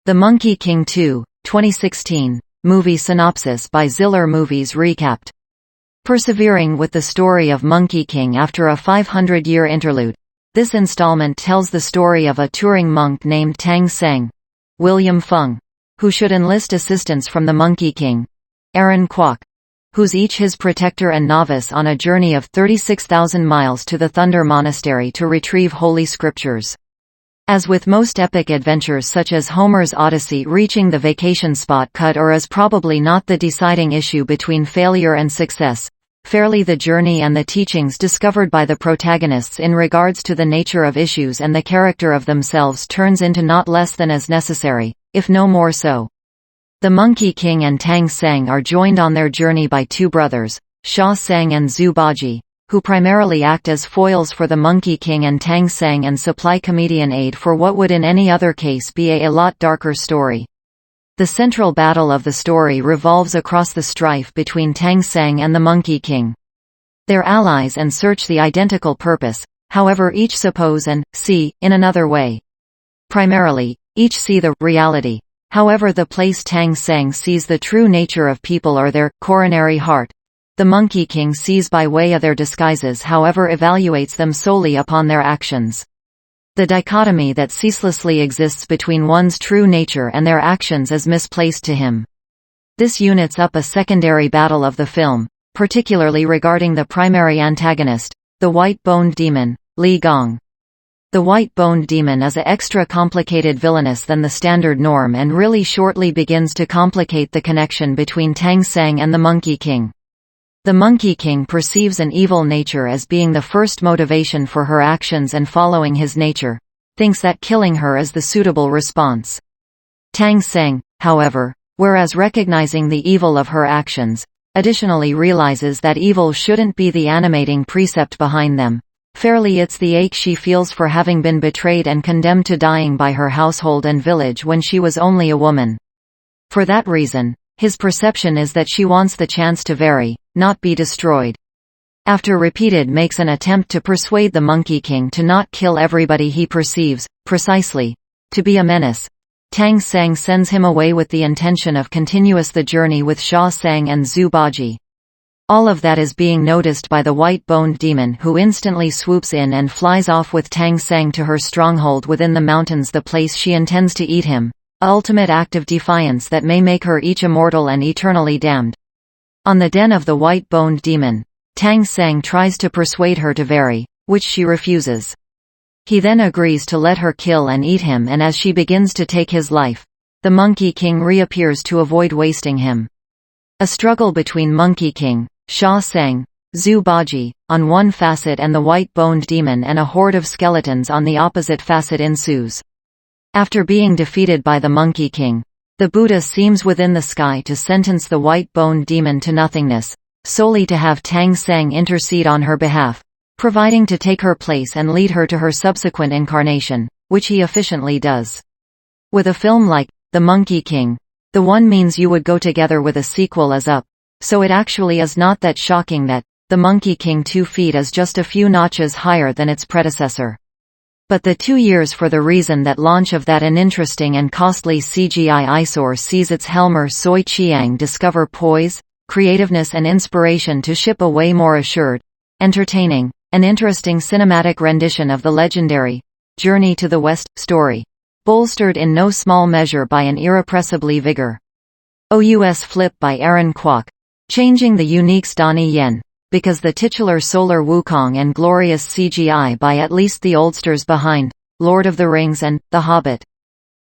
The Monkey King 2, 2016, movie synopsis by Zillur Movies Recapped. Persevering with the story of Monkey King after a 500-year interlude, this installment tells the story of a touring monk named Tang Seng, William Feng, who should enlist assistance from the Monkey King, Aaron Kwok, who's each his protector and novice on a journey of 36,000 miles to the Thunder Monastery to retrieve holy scriptures. As with most epic adventures such as Homer's Odyssey, reaching the vacation spot cut or is probably not the deciding issue between failure and success. Fairly the journey and the teachings discovered by the protagonists in regards to the nature of issues and the character of themselves turns into not less than as necessary, if no more so. The Monkey King and Tang Seng are joined on their journey by two brothers, Sha Seng and Zhu Baji, who primarily act as foils for the Monkey King and Tang Seng and supply comedian aid for what would in any other case be a lot darker story. The central battle of the story revolves across the strife between Tang Seng and the Monkey King. They're allies and search the identical purpose, however each suppose and see in another way. Primarily, each see the reality. However, the place Tang Seng sees the true nature of people or their coronary heart, the Monkey King sees by way of their disguises, however evaluates them solely upon their actions. The dichotomy that ceaselessly exists between one's true nature and their actions is misplaced to him. This units up a secondary battle of the film, particularly regarding the primary antagonist, the white-boned demon, Li Gong. The white-boned demon is a extra complicated villainous than the standard norm and really shortly begins to complicate the connection between Tang Seng and the Monkey King. The Monkey King perceives an evil nature as being the first motivation for her actions and following his nature, thinks that killing her is the suitable response. Tang Seng, however, whereas recognizing the evil of her actions, additionally realizes that evil shouldn't be the animating precept behind them. Fairly it's the ache she feels for having been betrayed and condemned to dying by her household and village when she was only a woman. For that reason, his perception is that she wants the chance to vary, not be destroyed. After repeated makes an attempt to persuade the Monkey King to not kill everybody he perceives, precisely, to be a menace, Tang Seng sends him away with the intention of continuous the journey with Sha Seng and Zhu Baji. All of that is being noticed by the white-boned demon, who instantly swoops in and flies off with Tang Seng to her stronghold within the mountains, the place she intends to eat him. Ultimate act of defiance that may make her each immortal and eternally damned. On the den of the white-boned demon, Tang Seng tries to persuade her to vary, which she refuses. He then agrees to let her kill and eat him, and as she begins to take his life, the Monkey King reappears to avoid wasting him. A struggle between Monkey King, Sha Seng, Zhu Baji, on one facet and the white-boned demon and a horde of skeletons on the opposite facet ensues. After being defeated by the Monkey King, the Buddha seems within the sky to sentence the white-boned demon to nothingness, solely to have Tang Seng intercede on her behalf, providing to take her place and lead her to her subsequent incarnation, which he efficiently does. With a film like The Monkey King, the one means you would go together with a sequel as up, so it actually is not that shocking that The Monkey King 2 feet is just a few notches higher than its predecessor. But the 2 years for the reason that launch of that uninteresting and costly CGI eyesore sees its helmer Soi Chiang discover poise, creativeness and inspiration to ship a way more assured, entertaining, and interesting cinematic rendition of the legendary Journey to the West story, bolstered in no small measure by an irrepressibly vigor. OUS flip by Aaron Kwok, changing the unique's Donnie Yen, because the titular Solar Wukong and glorious CGI by at least the oldsters behind Lord of the Rings and The Hobbit.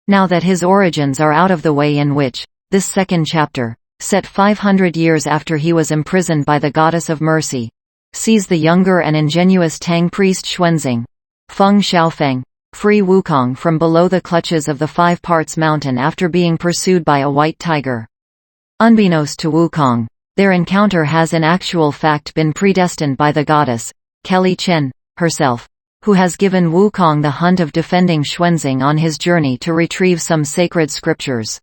Now that his origins are out of the way, in which this second chapter, set 500 years after he was imprisoned by the Goddess of Mercy, sees the younger and ingenuous Tang priest Xuanzing, Feng Xiaofeng, free Wukong from below the clutches of the Five Parts Mountain after being pursued by a white tiger. Unbeknownst to Wukong, their encounter has in actual fact been predestined by the goddess, Kelly Chen, herself, who has given Wukong the hunt of defending Xuanzing on his journey to retrieve some sacred scriptures.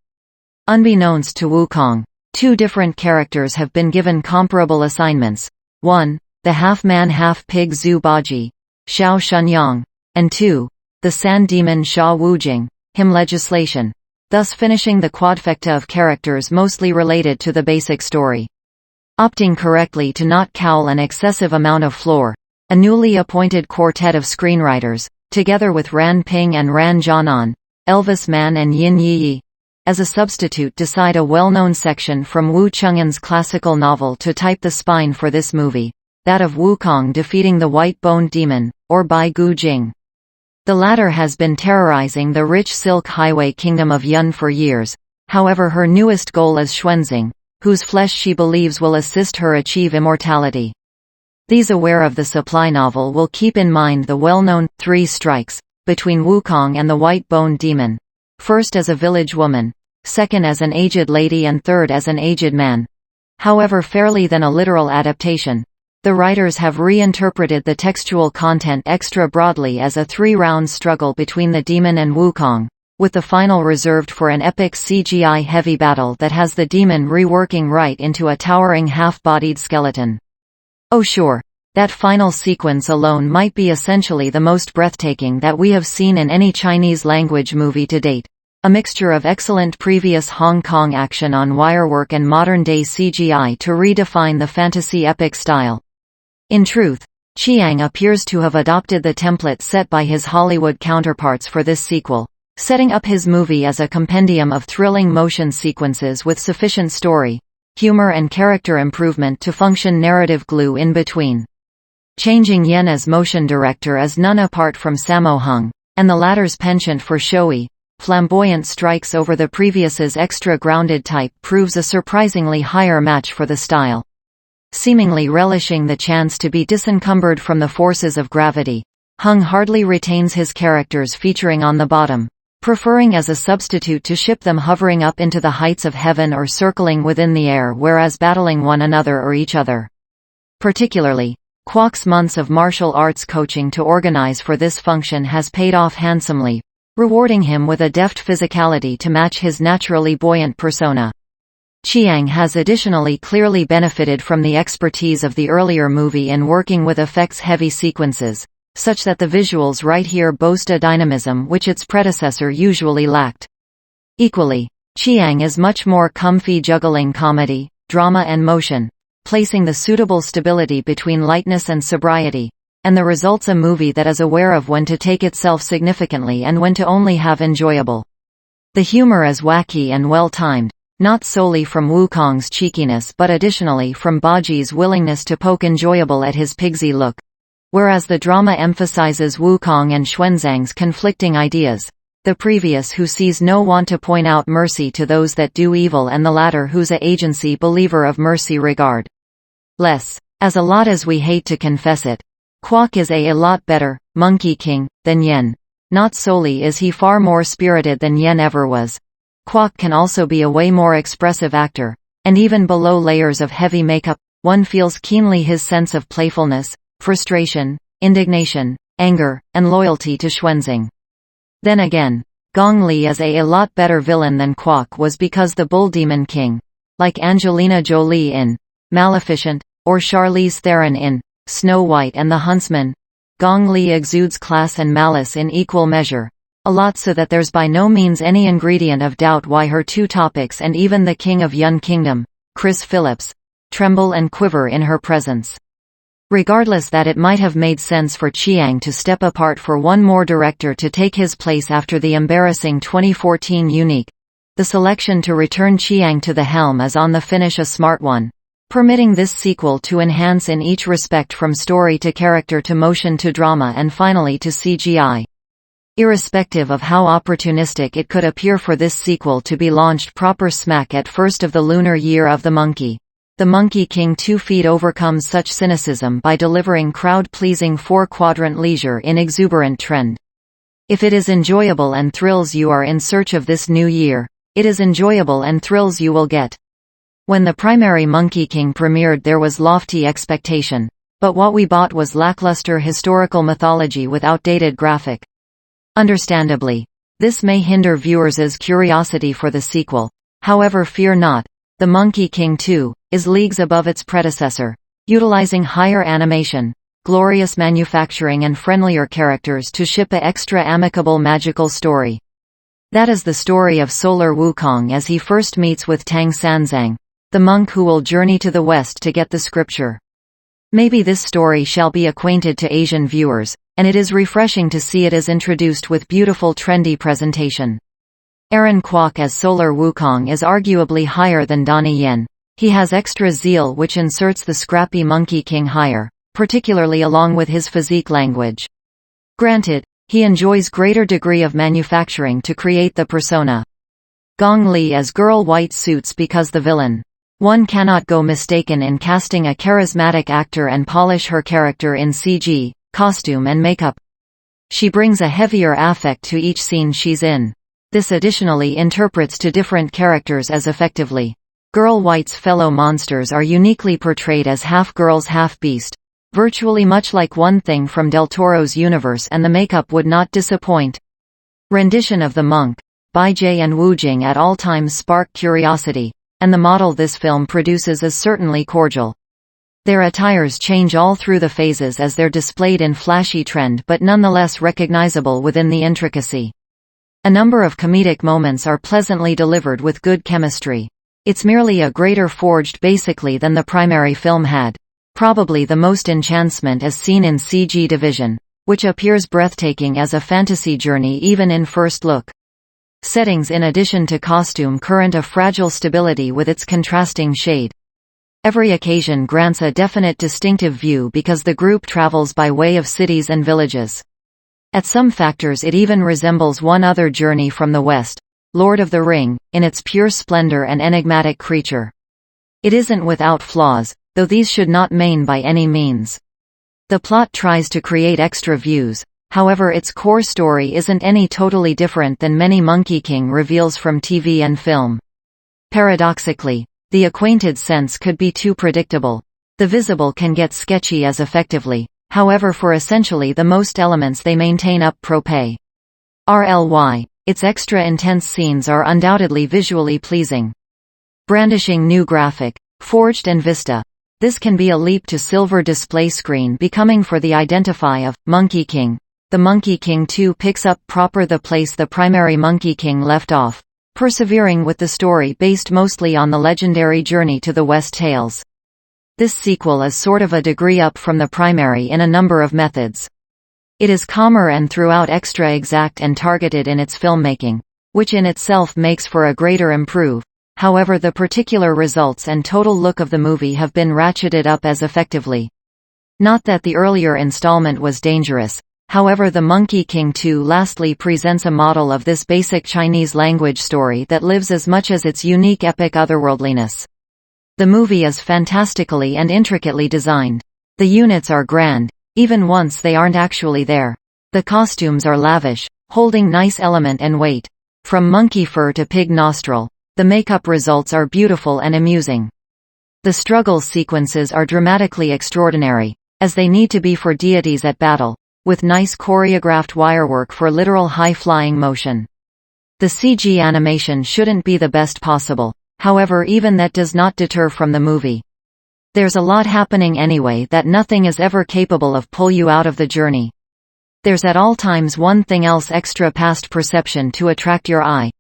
Unbeknownst to Wukong, two different characters have been given comparable assignments. 1. The half-man half-pig Zhu Baji, Xiao Shunyang, and 2. The sand demon Sha Wujing, him legislation. thus finishing the quadfecta of characters mostly related to the basic story. Opting correctly to not cowl an excessive amount of floor, a newly appointed quartet of screenwriters, together with Ran Ping and Ran Jianan, Elvis Man and Yin Yi, as a substitute decide a well-known section from Wu Cheng'an's classical novel to type the spine for this movie, that of Wukong defeating the white-boned demon, or Bai Gu Jing. The latter has been terrorizing the rich Silk Highway kingdom of Yun for years, however her newest goal is Xuanzing, whose flesh she believes will assist her achieve immortality. These aware of the supply novel will keep in mind the well-known 3 strikes between Wukong and the white-boned demon, first as a village woman, second as an aged lady and third as an aged man. However fairly than a literal adaptation, the writers have reinterpreted the textual content extra broadly as a 3-round struggle between the demon and Wukong, with the final reserved for an epic CGI-heavy battle that has the demon reworking right into a towering half-bodied skeleton. Oh sure, that final sequence alone might be essentially the most breathtaking that we have seen in any Chinese-language movie to date, a mixture of excellent previous Hong Kong action on wirework and modern-day CGI to redefine the fantasy epic style. In truth, Chiang appears to have adopted the template set by his Hollywood counterparts for this sequel, setting up his movie as a compendium of thrilling motion sequences with sufficient story, humor and character improvement to function narrative glue in between. Changing Yen as motion director is none apart from Sammo Hung, and the latter's penchant for showy, flamboyant strikes over the previous's extra grounded type proves a surprisingly higher match for the style. Seemingly relishing the chance to be disencumbered from the forces of gravity, Hung hardly retains his characters featuring on the bottom, preferring as a substitute to ship them hovering up into the heights of heaven or circling within the air, whereas battling one another or each other. Particularly, Kwok's months of martial arts coaching to organize for this function has paid off handsomely, rewarding him with a deft physicality to match his naturally buoyant persona. Chiang has additionally clearly benefited from the expertise of the earlier movie in working with effects-heavy sequences, such that the visuals right here boast a dynamism which its predecessor usually lacked. Equally, Chiang is much more comfy juggling comedy, drama and motion, placing the suitable stability between lightness and sobriety, and the results a movie that is aware of when to take itself significantly and when to only have enjoyable. The humor is wacky and well-timed, not solely from Wukong's cheekiness but additionally from Baji's willingness to poke enjoyable at his pigsy look, whereas the drama emphasizes Wukong and Xuanzang's conflicting ideas, the previous who sees no want to point out mercy to those that do evil and the latter who's a agency believer of mercy regard. Less, as a lot as we hate to confess it, Kwok is a lot better Monkey King than Yen. Not solely is he far more spirited than Yen ever was, Kwok can also be a way more expressive actor, and even below layers of heavy makeup, one feels keenly his sense of playfulness, frustration, indignation, anger, and loyalty to Xuanzing. Then again, Gong Li is a lot better villain than Kwok was because the Bull Demon King, like Angelina Jolie in Maleficent, or Charlize Theron in Snow White and the Huntsman, Gong Li exudes class and malice in equal measure, a lot so that there's by no means any ingredient of doubt why her 2 topics and even the King of Yun Kingdom, Chris Phillips, tremble and quiver in her presence. Regardless that it might have made sense for Chiang to step apart for one more director to take his place after the embarrassing 2014 Unique, the selection to return Chiang to the helm is on the finish a smart one, permitting this sequel to enhance in each respect from story to character to motion to drama and finally to CGI. Irrespective of how opportunistic it could appear for this sequel to be launched proper smack at first of the lunar year of the monkey, the Monkey King 2 feet overcomes such cynicism by delivering crowd-pleasing 4-quadrant leisure in exuberant trend. If it is enjoyable and thrills you are in search of this new year, it is enjoyable and thrills you will get. When the primary Monkey King premiered there was lofty expectation, but what we bought was lackluster historical mythology with outdated graphic. Understandably, this may hinder viewers' curiosity for the sequel, however fear not, The Monkey King 2 is leagues above its predecessor, utilizing higher animation, glorious manufacturing and friendlier characters to ship a extra amicable magical story. That is the story of Solar Wukong as he first meets with Tang Sanzang, the monk who will journey to the west to get the scripture. Maybe this story shall be acquainted to Asian viewers, and it is refreshing to see it as introduced with beautiful trendy presentation. Aaron Kwok as Solar Wukong is arguably higher than Donnie Yen. He has extra zeal which inserts the scrappy Monkey King higher, particularly along with his physique language. Granted, he enjoys greater degree of manufacturing to create the persona. Gong Li as Girl White suits because the villain. One cannot go mistaken in casting a charismatic actor and polish her character in CG, costume and makeup. She brings a heavier affect to each scene she's in. This additionally interprets to different characters as effectively. Girl White's fellow monsters are uniquely portrayed as half girls half beast, virtually much like One Thing from Del Toro's universe, and the makeup would not disappoint. Rendition of the monk, Bai Jie and Wu Jing at all times spark curiosity, and the model this film produces is certainly cordial. Their attires change all through the phases as they're displayed in flashy trend but nonetheless recognizable within the intricacy. A number of comedic moments are pleasantly delivered with good chemistry. It's merely a greater forged basically than the primary film had. Probably the most enhancement is seen in CG division, which appears breathtaking as a fantasy journey even in first look. Settings in addition to costume current a fragile stability with its contrasting shade. Every occasion grants a definite distinctive view because the group travels by way of cities and villages. At some factors it even resembles one other journey from the west, Lord of the Ring, in its pure splendor and enigmatic creature. It isn't without flaws, though these should not main by any means. The plot tries to create extra views, however its core story isn't any totally different than many Monkey King reveals from TV and film. Paradoxically, the acquainted sense could be too predictable. The visible can get sketchy as effectively, however for essentially the most elements they maintain up pro pay. RLY. Its extra intense scenes are undoubtedly visually pleasing. Brandishing new graphic, forged and vista. This can be a leap to silver display screen becoming for the identify of Monkey King. The Monkey King 2 picks up proper the place the primary Monkey King left off, persevering with the story based mostly on the legendary Journey to the West tales. This sequel is sort of a degree up from the primary in a number of methods. It is calmer and throughout extra exact and targeted in its filmmaking, which in itself makes for a greater improve. However the particular results and total look of the movie have been ratcheted up as effectively. Not that the earlier installment was dangerous, however the Monkey King 2 lastly presents a model of this basic Chinese language story that lives as much as its unique epic otherworldliness. The movie is fantastically and intricately designed. The units are grand, even once they aren't actually there. The costumes are lavish, holding nice element and weight. From monkey fur to pig nostril, the makeup results are beautiful and amusing. The struggle sequences are dramatically extraordinary, as they need to be for deities at battle, with nice choreographed wirework for literal high-flying motion. The CG animation shouldn't be the best possible, however even that does not deter from the movie. There's a lot happening anyway that nothing is ever capable of pull you out of the journey. There's at all times one thing else extra past perception to attract your eye.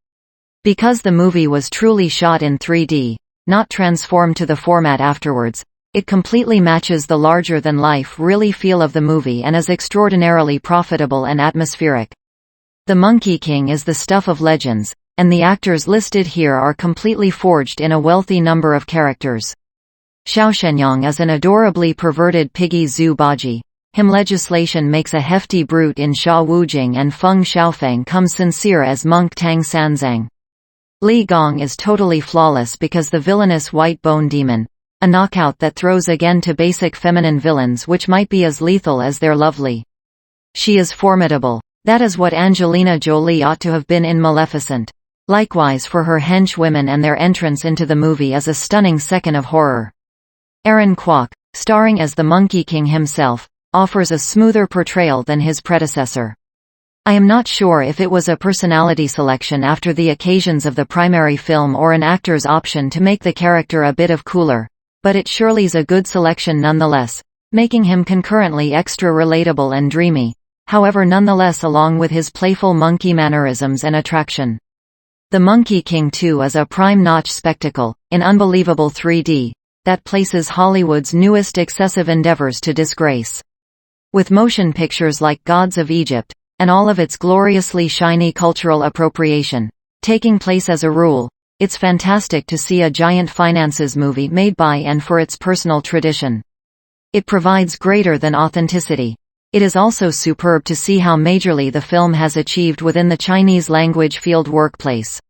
Because the movie was truly shot in 3D, not transformed to the format afterwards, it completely matches the larger-than-life really feel of the movie and is extraordinarily profitable and atmospheric. The Monkey King is the stuff of legends, and the actors listed here are completely forged in a wealthy number of characters. Xiao Shenyang is an adorably perverted piggy Zhu Baji. Him legislation makes a hefty brute in Xia Wujing, and Feng Xiaofeng comes sincere as monk Tang Sanzang. Li Gong is totally flawless because the villainous white bone demon, a knockout that throws again to basic feminine villains which might be as lethal as they're lovely. She is formidable. That is what Angelina Jolie ought to have been in Maleficent. Likewise for her henchwomen, and their entrance into the movie is a stunning second of horror. Aaron Kwok, starring as the Monkey King himself, offers a smoother portrayal than his predecessor. I am not sure if it was a personality selection after the occasions of the primary film or an actor's option to make the character a bit of cooler, but it surely's a good selection nonetheless, making him concurrently extra relatable and dreamy, however nonetheless along with his playful monkey mannerisms and attraction. The Monkey King 2 is a prime-notch spectacle, in unbelievable 3D, that places Hollywood's newest excessive endeavors to disgrace. With motion pictures like Gods of Egypt, and all of its gloriously shiny cultural appropriation, taking place as a rule, it's fantastic to see a giant finances movie made by and for its personal tradition. It provides greater than authenticity. It is also superb to see how majorly the film has achieved within the Chinese language field workplace.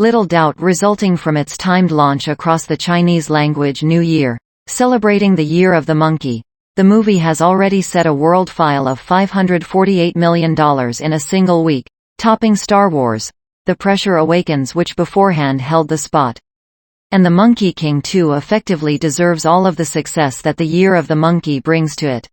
Little doubt resulting from its timed launch across the Chinese language New Year, celebrating the Year of the Monkey. The movie has already set a world file of $548 million in a single week, topping Star Wars: The Pressure Awakens, which beforehand held the spot. And The Monkey King 2 effectively deserves all of the success that the Year of the Monkey brings to it.